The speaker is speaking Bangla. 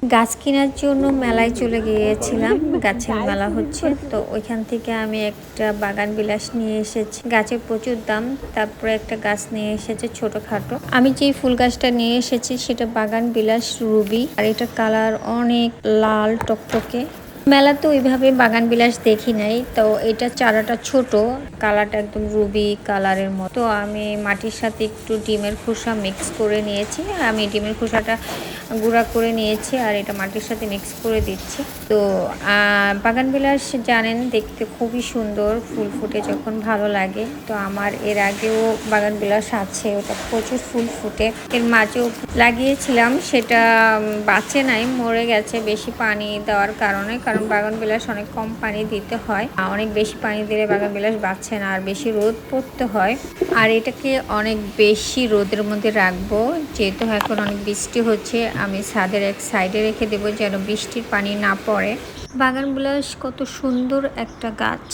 গাছ কেনার জন্য মেলায় চলে গিয়েছিলাম। গাছের মেলা হচ্ছে, তো ওইখান থেকে আমি একটা বাগান বিলাস নিয়ে এসেছি। গাছের প্রচুর দাম, তারপরে একটা গাছ নিয়ে এসেছে ছোটখাটো। আমি যেই ফুল গাছটা নিয়ে এসেছি সেটা বাগান বিলাস রুবি, আর এটা কালার অনেক লাল টকটকে। মেলাতে ওইভাবে বাগান বিলাস দেখি নাই, তো এটা চারাটা ছোট, কালারটা একদম রুবি কালারের মতো। আমি মাটির সাথে একটু ডিমের খোসা মিক্স করে নিয়েছি। আমি ডিমের খোসাটা গুঁড়া করে নিয়েছি আর এটা মাটির সাথে মিক্স করে দিচ্ছি। তো বাগান বিলাস জানেন দেখতে খুবই সুন্দর, ফুল ফুটে যখন ভালো লাগে। তো আমার এর আগেও বাগান বিলাস আছে, ওটা প্রচুর ফুল ফুটে। এর মাঝেও লাগিয়েছিলাম, সেটা বাঁচে নাই, মরে গেছে বেশি পানি দেওয়ার কারণে। কারণ বাগান বিলাস অনেক কম পানি দিতে হয়, অনেক বেশি পানি দিলে বাগান বিলাস বাঁচে না, আর বেশি রোদ পড়তে হয়। আর এটাকে অনেক বেশি রোদের মধ্যে রাখবো, যেহেতু এখন অনেক বৃষ্টি হচ্ছে। আমি ছাদের এক সাইডে রেখে দেবো যেন বৃষ্টির পানি না পড়ে। বাগান বিলাস কত সুন্দর একটা গাছ।